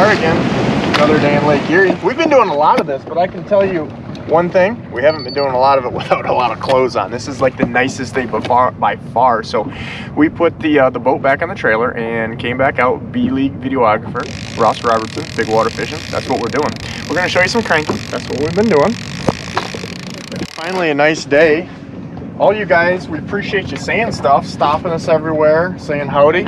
are again, another day in Lake Erie. We've been doing a lot of this, but I can tell you one thing, we haven't been doing a lot of it without a lot of clothes on. This is like the nicest day by far. So we put the boat back on the trailer and came back out. B-League videographer, Robertson, Bigwater Fishing. That's what we're doing. We're gonna show you some cranking. That's what we've been doing. Finally a nice day. All you guys, we appreciate you saying stuff, stopping us everywhere, saying howdy.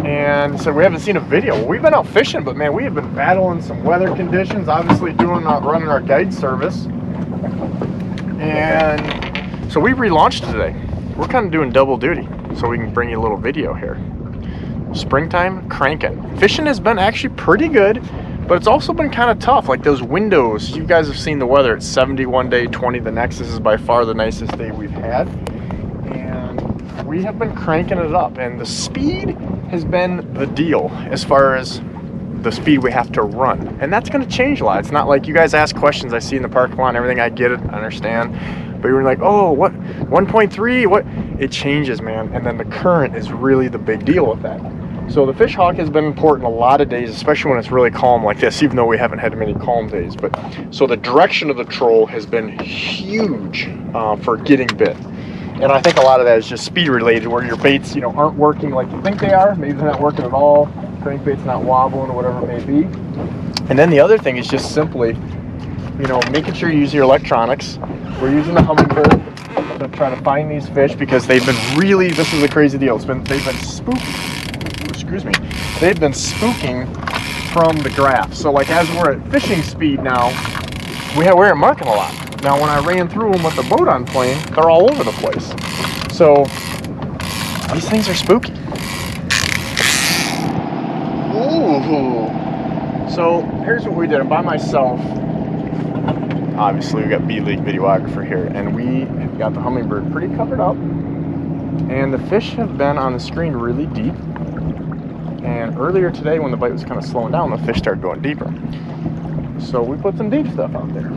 And so we haven't seen a video. Well, we've been out fishing, but man, we have been battling some weather conditions, obviously running our guide service. And so we relaunched today. We're kind of doing double duty, so we can bring you a little video here. Springtime cranking. Fishing has been actually pretty good, but it's also been kind of tough. Like those windows, you guys have seen the weather. It's 70 one day, 20 the next. This is by far the nicest day we've had. And we have been cranking it up, and the speed has been the deal as far as the speed we have to run. And that's going to change a lot. It's not like you guys ask questions I see in the parking lot and everything. I get it, I understand. But you're like, oh, what, 1.3? What? It changes, man. And then the current is really the big deal with that. So the fish hawk has been important a lot of days, especially when it's really calm like this, even though we haven't had many calm days. But so the direction of the troll has been huge for getting bit. And I think a lot of that is just speed related, where your baits, you know, aren't working like you think they are. Maybe they're not working at all. Crankbait's not wobbling or whatever it may be. And then the other thing is just simply, you know, making sure you use your electronics. We're using the Hummingbird to try to find these fish because they've been really, this is a crazy deal. They've been spooking, excuse me, they've been spooking from the graph. So like as we're at fishing speed now, we're marking a lot. Now, when I ran through them with the boat on plane, they're all over the place. So, these things are spooky. Ooh. So, here's what we did. I'm by myself. Obviously, we got B-League videographer here, and we have got the Hummingbird pretty covered up. And the fish have been on the screen really deep. And earlier today, when the bite was kind of slowing down, the fish started going deeper. So, we put some deep stuff out there.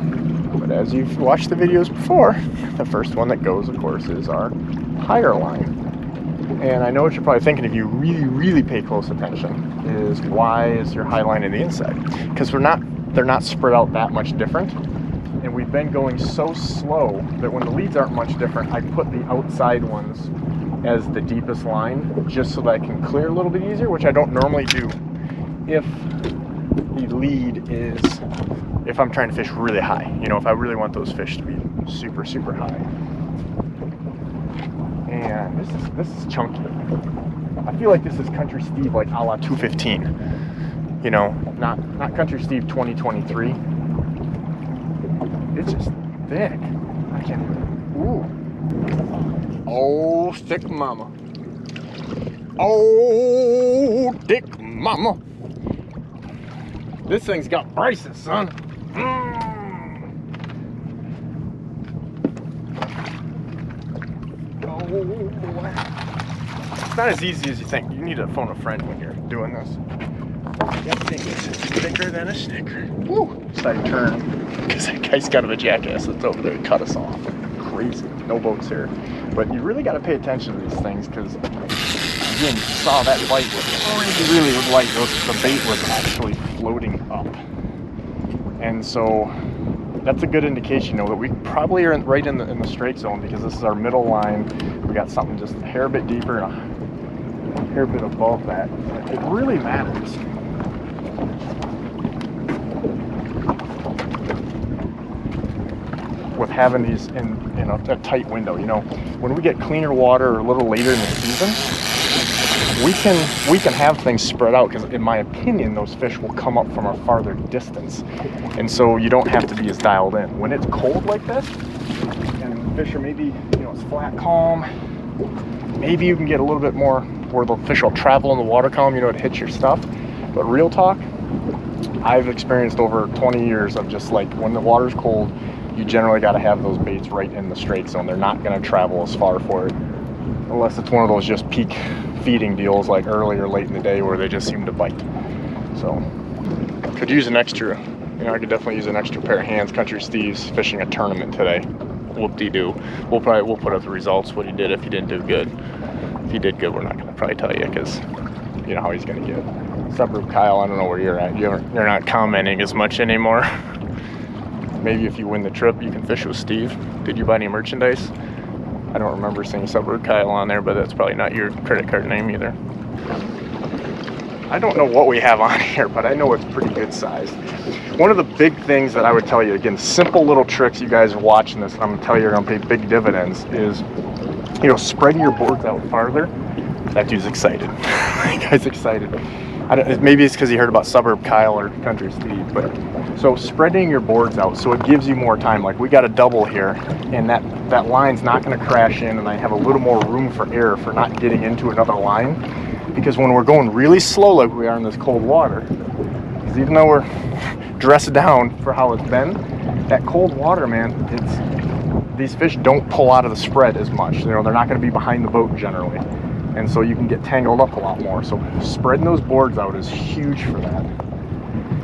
But as you've watched the videos before, the first one that goes, of course, is our higher line. And I know what you're probably thinking if you really, really pay close attention is why is your high line in the inside? Because they're not spread out that much different. And we've been going so slow that when the leads aren't much different, I put the outside ones as the deepest line just so that I can clear a little bit easier, which I don't normally do if the lead is, if I'm trying to fish really high, you know, if I really want those fish to be super, super high. And this is chunky. I feel like this is Country Steve, like a la 215. You know, not Country Steve 2023. It's just thick. I can't even. Ooh. Oh, thick mama. Oh, thick mama. This thing's got braces, son. It's not as easy as you think. You need to phone a friend when you're doing this. That thing is thicker than a Snicker. Woo! Side turn. Because that guy's kind of a jackass that's over there to cut us off. Crazy. No boats here. But you really got to pay attention to these things because, again, you saw that bite was really light. The bait was actually floating up. And so that's a good indication, though, that we probably are right in the straight zone because this is our middle line. We got something just a hair bit deeper and a hair bit above that. It really matters. With having these in a tight window, you know, when we get cleaner water a little later in the season, we can have things spread out because, in my opinion, those fish will come up from a farther distance, and so you don't have to be as dialed in. When it's cold like this, and the fish are maybe, you know, it's flat calm, maybe you can get a little bit more where the fish will travel in the water column, you know, it hits your stuff. But real talk, I've experienced over 20 years of just like when the water's cold, you generally got to have those baits right in the straight zone. They're not going to travel as far for it unless it's one of those just peak feeding deals like early or late in the day where they just seem to bite. So could use an extra, you know, I could definitely use an extra pair of hands. Country Steve's fishing a tournament today. Whoop-de-doo. We'll put up the results, what he did if he didn't do good. If he did good, we're not going to probably tell you because you know how he's going to get. Suburb Kyle, I don't know where you're at. You're not commenting as much anymore. Maybe if you win the trip, you can fish with Steve. Did you buy any merchandise? I don't remember seeing Suburb Kyle on there, but that's probably not your credit card name either. I don't know what we have on here, but I know it's pretty good sized. One of the big things that I would tell you, again, simple little tricks, you guys are watching this, and I'm gonna tell you you're gonna pay big dividends, is, you know, spreading your boards out farther. That dude's excited. That guy's excited. Maybe it's because he heard about Suburb Kyle or Country Steve, but so spreading your boards out so it gives you more time. Like we got a double here, and that line's not going to crash in, and I have a little more room for error for not getting into another line. Because when we're going really slow like we are in this cold water, because even though we're dressed down for how it's been, that cold water, man, these fish don't pull out of the spread as much. You know, they're not going to be behind the boat generally. And so you can get tangled up a lot more. So spreading those boards out is huge for that.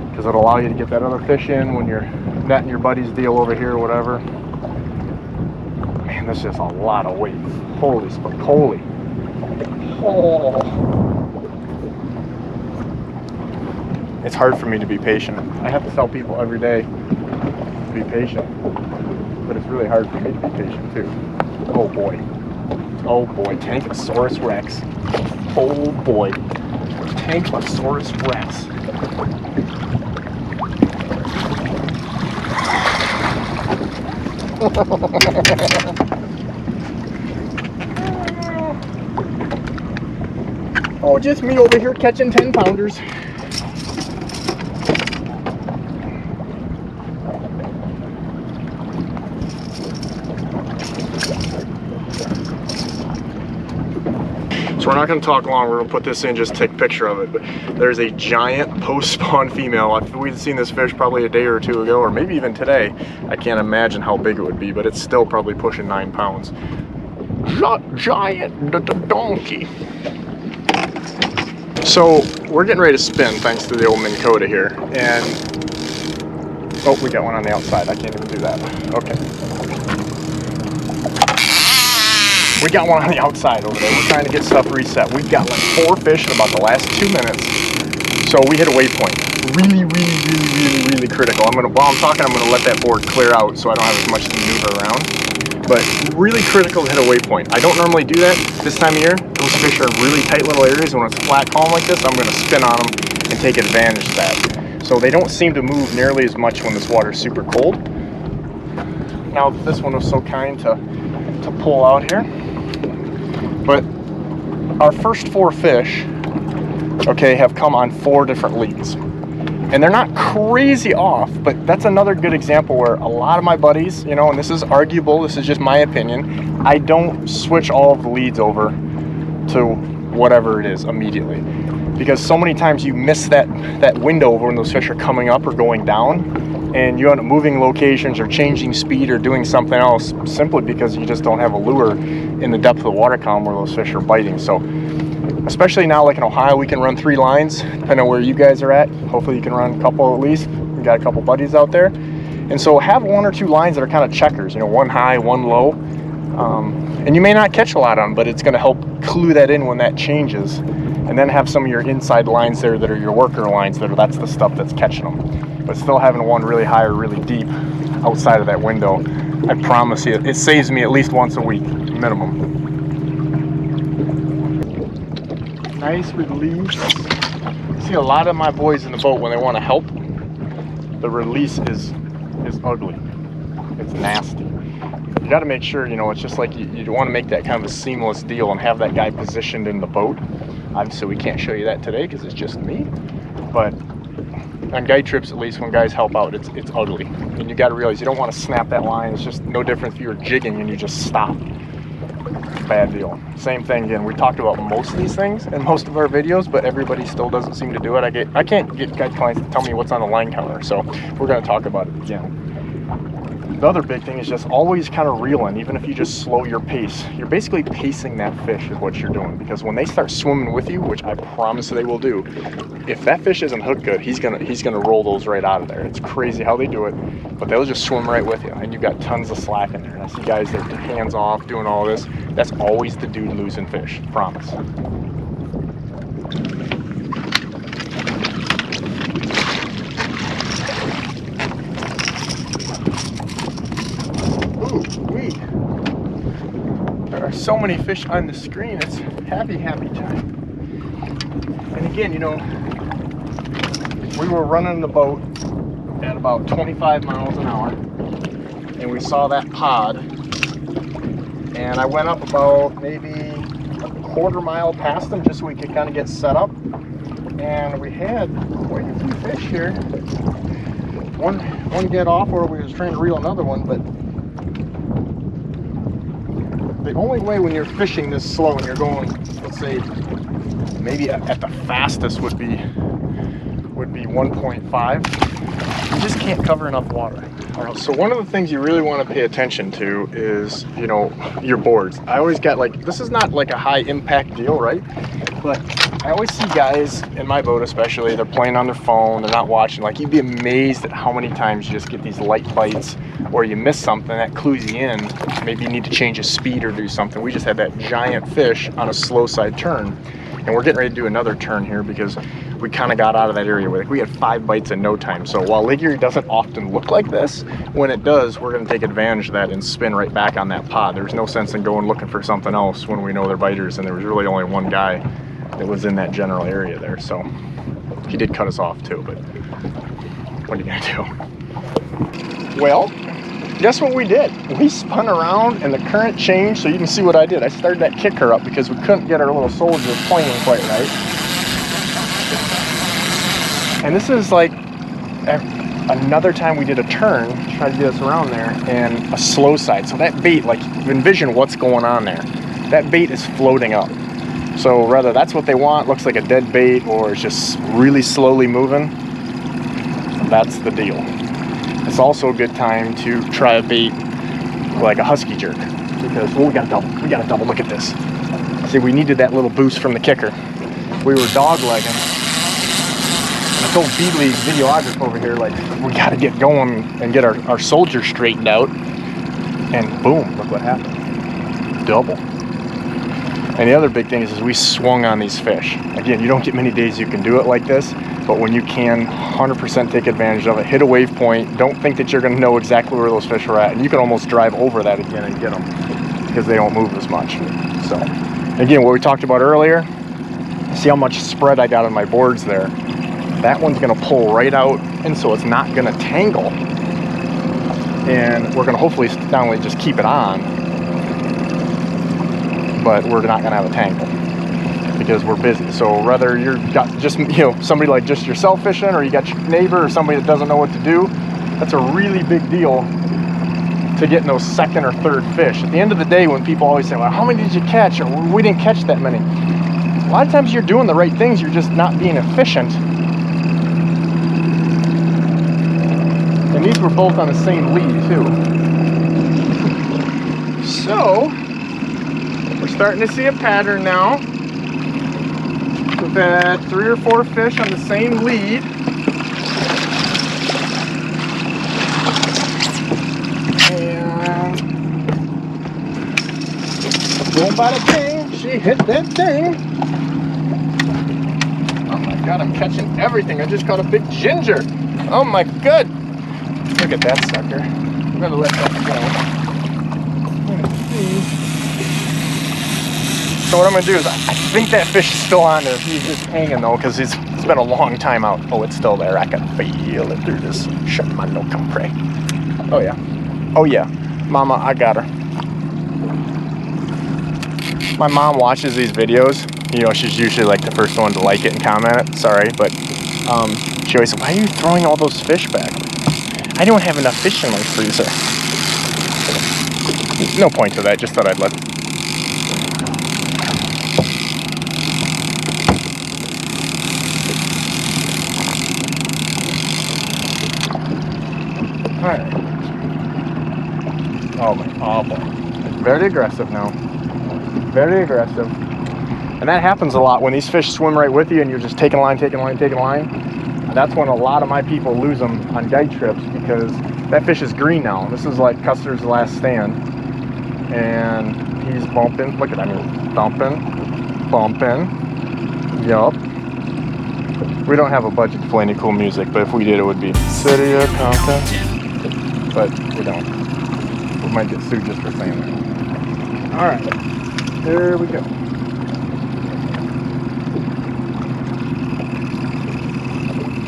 Because it'll allow you to get that other fish in when you're netting your buddy's deal over here or whatever. Man, that's just a lot of weight. Holy spicoli. Oh. It's hard for me to be patient. I have to tell people every day to be patient. But it's really hard for me to be patient too. Oh boy. Oh boy, Tankosaurus Rex. Oh boy, Tankosaurus Rex. Oh, just me over here catching 10-pounders. We're not going to talk long, we're going to put this in, just take a picture of it. But there's a giant post-spawn female. We'd seen this fish probably a day or two ago, or maybe even today. I can't imagine how big it would be, but it's still probably pushing 9 pounds. Giant donkey. So we're getting ready to spin thanks to the old Minn Kota here. And, oh, we got one on the outside. I can't even do that. Okay. We got one on the outside over there. We're trying to get stuff reset. We've got like 4 fish in about the last 2 minutes. So we hit a waypoint. Really critical. While I'm talking, I'm gonna let that board clear out so I don't have as much to maneuver around. But really critical to hit a waypoint. I don't normally do that this time of year. Those fish are in really tight little areas. When it's flat calm like this, I'm gonna spin on them and take advantage of that. So they don't seem to move nearly as much when this water's super cold. Now this one was so kind to pull out here. But our first 4 fish, okay, have come on 4 different leads. And they're not crazy off, but that's another good example where a lot of my buddies, you know, and this is arguable, this is just my opinion, I don't switch all of the leads over to whatever it is immediately. Because so many times you miss that window when those fish are coming up or going down, and you end up moving locations or changing speed or doing something else simply because you just don't have a lure in the depth of the water column where those fish are biting. So especially now, like in Ohio, we can run 3 lines depending on where you guys are at. Hopefully you can run a couple at least. We got a couple buddies out there, and so have 1 or 2 lines that are kind of checkers, you know, 1 high, 1 low, and you may not catch a lot on them, but it's going to help clue that in when that changes. And then have some of your inside lines there that are your worker lines that's the stuff that's catching them. But still having one really high or really deep outside of that window, I promise you, it saves me at least once a week, minimum. Nice release. See a lot of my boys in the boat when they want to help, the release is ugly. It's nasty. You got to make sure, you know, it's just like you want to make that kind of a seamless deal and have that guy positioned in the boat. Obviously we can't show you that today because it's just me, but on guide trips, at least when guys help out, it's ugly. And you got to realize you don't want to snap that line. It's just no different if you were jigging and you just stop. Bad deal. Same thing again. We talked about most of these things in most of our videos, but everybody still doesn't seem to do it. I can't get guide clients to tell me what's on the line counter, so we're going to talk about it again. The other big thing is just always kind of reeling, even if you just slow your pace. You're basically pacing that fish is what you're doing, because when they start swimming with you, which I promise they will do, if that fish isn't hooked good, he's gonna roll those right out of there. It's crazy how they do it, but they'll just swim right with you, and you've got tons of slack in there. And I see guys that are hands off doing all this. That's always the dude losing fish, promise. are so many fish on the screen. It's happy time. And again, you know, we were running the boat at about 25 miles an hour, and we saw that pod, and I went up about maybe a quarter mile past them just so we could kind of get set up, and we had quite a few fish here. One get off where we was trying to reel another one, but the only way when you're fishing this slow and you're going, let's say, maybe at the fastest would be 1.5, you just can't cover enough water. So one of the things you really want to pay attention to is, you know, your boards. I always get like, this is not like a high impact deal, right? But I always see guys in my boat especially, they're playing on their phone, they're not watching. Like, you'd be amazed at how many times you just get these light bites or you miss something that clues you in. Maybe you need to change a speed or do something. We just had that giant fish on a slow side turn, and we're getting ready to do another turn here because we kind of got out of that area. We had 5 bites in no time. So while Lake Erie doesn't often look like this, when it does, we're going to take advantage of that and spin right back on that pod. There's no sense in going looking for something else when we know they're biters, and there was really only one guy that was in that general area there. So he did cut us off too, but what are you gonna do? Well, guess what we did? We spun around and the current changed, so you can see what I did. I started that kicker up because we couldn't get our little soldier playing quite right. And this is like another time we did a turn, trying to get us around there, and a slow side. So that bait, like, envision what's going on there. That bait is floating up. So whether that's what they want, looks like a dead bait, or it's just really slowly moving, that's the deal. It's also a good time to try a bait like a husky jerk, because, well, we got a double, look at this. See, we needed that little boost from the kicker. We were dog legging, and I told Beedley, videographer over here, like, we got to get going and get our soldier straightened out, and boom, look what happened. Double. And the other big thing is we swung on these fish. Again, you don't get many days you can do it like this, but when you can, 100% take advantage of it. Hit a wave point. Don't think that you're going to know exactly where those fish are at, and you can almost drive over that again and get them because they don't move as much. So, again, what we talked about earlier, see how much spread I got on my boards there. That one's going to pull right out, and so it's not going to tangle. And we're going to hopefully not only just keep it on, but we're not going to have a tangle because we're busy. So whether you've got just, you know, somebody like just yourself fishing, or you got your neighbor or somebody that doesn't know what to do, that's a really big deal to getting those second or third fish. At the end of the day, when people always say, well, how many did you catch? Or we didn't catch that many. A lot of times you're doing the right things, you're just not being efficient. And these were both on the same lead too. So we're starting to see a pattern now. We've had 3 or 4 fish on the same lead. And boom, bada bing, she hit that thing. Oh my God, I'm catching everything. I just caught a big ginger. Oh my God. Look at that sucker. I'm gonna let that go. Let's see. So what I'm gonna do is, I think that fish is still on there. He's just hanging though, because it's been a long time out. Oh, it's still there. I can feel it through this Shimano Compre. Oh yeah. Oh yeah. Mama, I got her. My mom watches these videos. You know, she's usually like the first one to like it and comment it. Sorry, but she always said, why are you throwing all those fish back? I don't have enough fish in my freezer. No point to that, just thought I'd let. Alright. Oh my, boy. Very aggressive now. Very aggressive. And that happens a lot when these fish swim right with you and you're just taking line. That's when a lot of my people lose them on guide trips, because that fish is green now. This is like Custer's last stand. And he's bumping. Look at that. I mean, bumping. Yup. We don't have a budget to play any cool music, but if we did, it would be City of Compton. But we don't. We might get sued just for saying that. All right, there we go.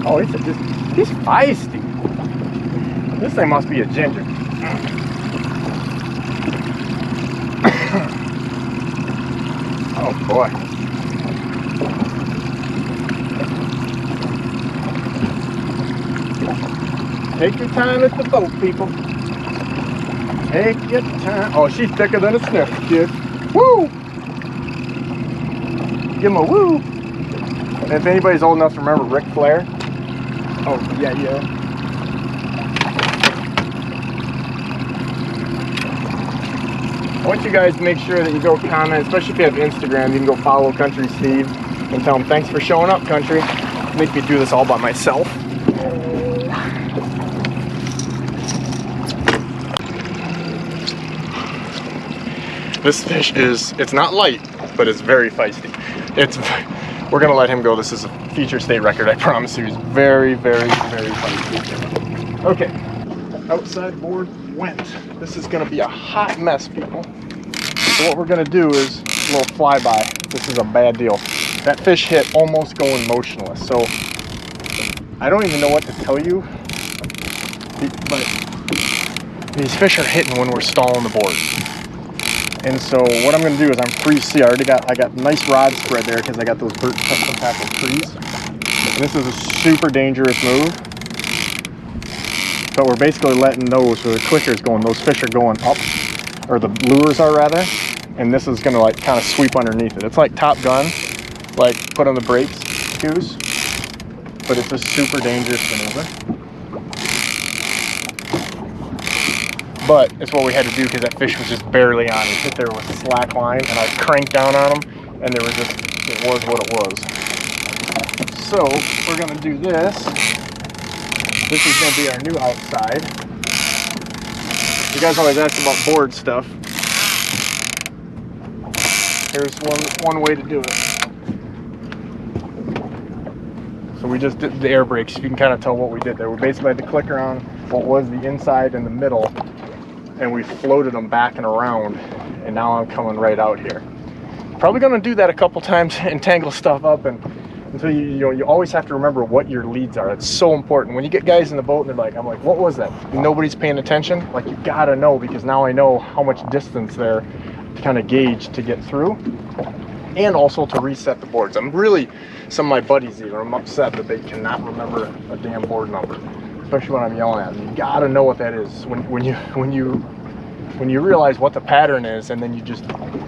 Oh, he's feisty. This thing must be a ginger. Oh boy. Take your time at the boat, people. Take your time. Oh, she's thicker than a sniff, kid. Woo! Give him a woo. And if anybody's old enough to remember Ric Flair. Oh, yeah, yeah. I want you guys to make sure that you go comment, especially if you have Instagram, you can go follow Country Steve and tell him thanks for showing up, Country. Make me do this all by myself. This fish it's not light, but it's very feisty. We're gonna let him go. This is a future state record, I promise you. He's very, very, very feisty. Okay, outside board went. This is gonna be a hot mess, people. So what we're gonna do is a little flyby. This is a bad deal. That fish hit almost going motionless. So I don't even know what to tell you, but these fish are hitting when we're stalling the board. And so what I'm going to do is I'm free sea. I got nice rod spread there because I got those birch custom tackle trees. And this is a super dangerous move. But we're basically letting those, so the clicker's going, those fish are going up, or the lures are rather, and this is going to like kind of sweep underneath it. It's like Top Gun, like put on the brakes, goose, but it's a super dangerous maneuver. But it's what we had to do because that fish was just barely on. He hit there with a slack line, and I cranked down on him, and it was what it was. So we're gonna do this. This is gonna be our new outside. You guys always ask about board stuff. Here's one way to do it. So we just did the air brakes. You can kind of tell what we did there. We basically had the clicker on what was the inside and the middle, and we floated them back and around, and now I'm coming right out here. Probably gonna do that a couple times and tangle stuff up, and until you always have to remember what your leads are. It's so important. When you get guys in the boat and they're like, I'm like, what was that? Nobody's paying attention. Like, you gotta know, because now I know how much distance there to kind of gauge to get through, and also to reset the boards. Some of my buddies even, I'm upset that they cannot remember a damn board number, especially when I'm yelling at them. You gotta know what that is. When you realize what the pattern is, and then you just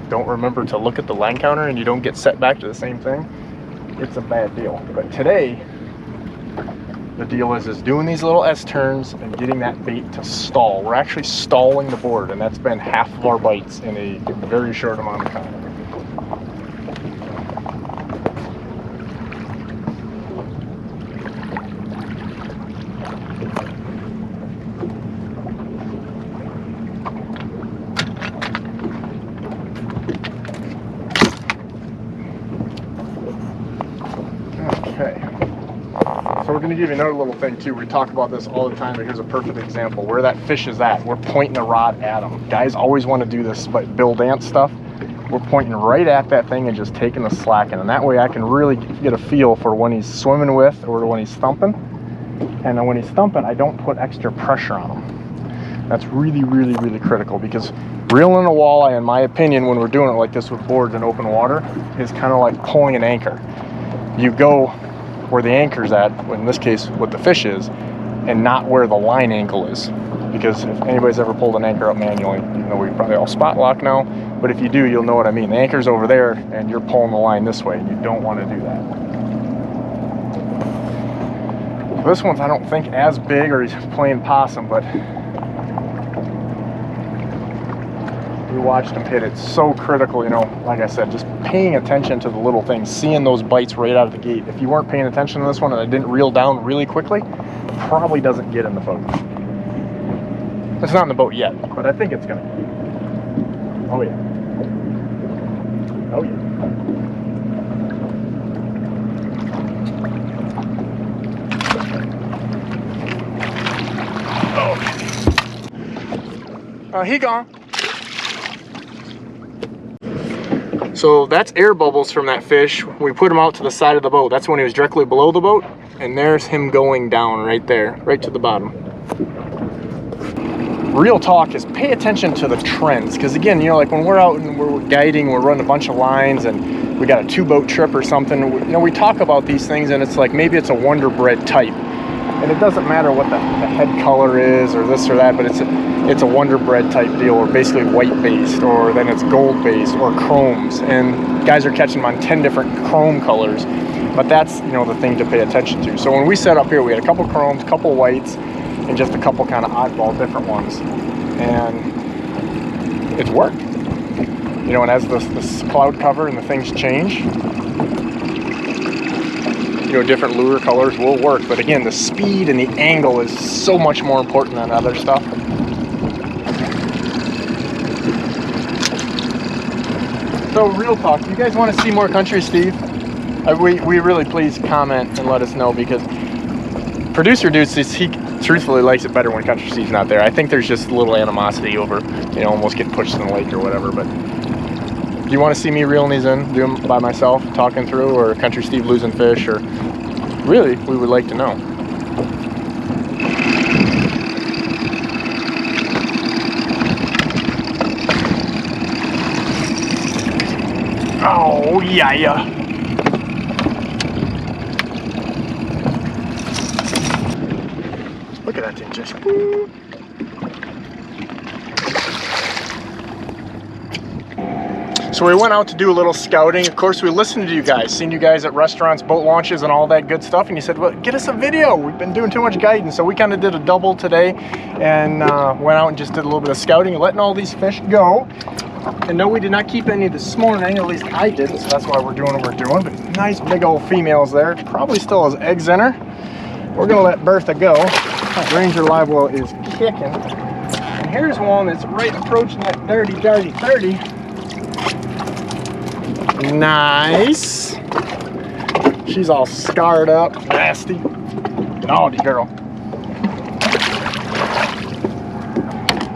don't remember to look at the line counter and you don't get set back to the same thing, it's a bad deal. But today, the deal is doing these little S-turns and getting that bait to stall. We're actually stalling the board, and that's been half of our bites in a very short amount of time. So we're going to give you another little thing too. We talk about this all the time, but here's a perfect example. Where that fish is at, we're pointing the rod at them. Guys always want to do this, but Bill Dance stuff, we're pointing right at that thing and just taking the slack in. And that way I can really get a feel for when he's swimming with or when he's thumping. And then when he's thumping, I don't put extra pressure on him. That's really, really, really critical, because reeling a walleye, in my opinion, when we're doing it like this with boards in open water, is kind of like pulling an anchor. You go where the anchor's at, in this case what the fish is, and not where the line angle is. Because if anybody's ever pulled an anchor up manually, you know, we probably all spot lock now, but if you do, you'll know what I mean. The anchor's over there and you're pulling the line this way, and you don't want to do that. So this one's, I don't think, as big, or he's playing possum, but we watched him hit it. So critical, you know, like I said, just paying attention to the little things, seeing those bites right out of the gate. If you weren't paying attention to this one and I didn't reel down really quickly, probably doesn't get in the boat. It's not in the boat yet, but I think it's gonna. Oh yeah. Oh yeah. Oh. He gone. So that's air bubbles from that fish. We put him out to the side of the boat. That's when he was directly below the boat. And there's him going down right there, right to the bottom. Real talk is pay attention to the trends. Because again, you know, like when we're out and we're guiding, we're running a bunch of lines and we got a 2-boat trip or something, you know, we talk about these things and it's like maybe it's a Wonder Bread type. And it doesn't matter what the head color is or this or that, but it's a Wonder Bread type deal, or basically white based, or then it's gold based, or chromes. And guys are catching them on 10 different chrome colors, but that's, you know, the thing to pay attention to. So when we set up here, we had a couple chromes, a couple whites, and just a couple kind of oddball different ones, and it's worked. You know, and as this cloud cover and the things change, you know, different lure colors will work. But again, the speed and the angle is so much more important than other stuff. So real talk, you guys want to see more Country Steve? We really please comment and let us know, because producer dudes, he truthfully likes it better when Country Steve's not there. I think there's just a little animosity over, you know, almost getting pushed in the lake or whatever. But do you want to see me reeling these in, doing them by myself, talking through, or Country Steve losing fish, or really, we would like to know. Oh, yeah. Look at that thing just. Woo. So we went out to do a little scouting. Of course, we listened to you guys, seen you guys at restaurants, boat launches, and all that good stuff. And you said, well, get us a video. We've been doing too much guiding. So we kind of did a double today and went out and just did a little bit of scouting and letting all these fish go. And no, we did not keep any this morning, at least I didn't, so that's why we're doing what we're doing. But nice big old females there. Probably still has eggs in her. We're gonna let Bertha go. That Ranger live well is kicking. And here's one that's right approaching that 30. Nice. She's all scarred up, nasty. Naughty girl.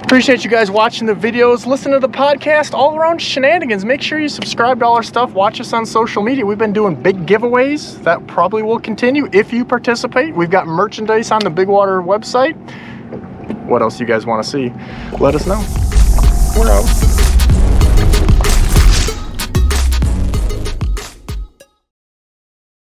Appreciate you guys watching the videos, listen to the podcast, all around shenanigans. Make sure you subscribe to all our stuff. Watch us on social media. We've been doing big giveaways. That probably will continue if you participate. We've got merchandise on the Bigwater website. What else you guys want to see? Let us know. We're out.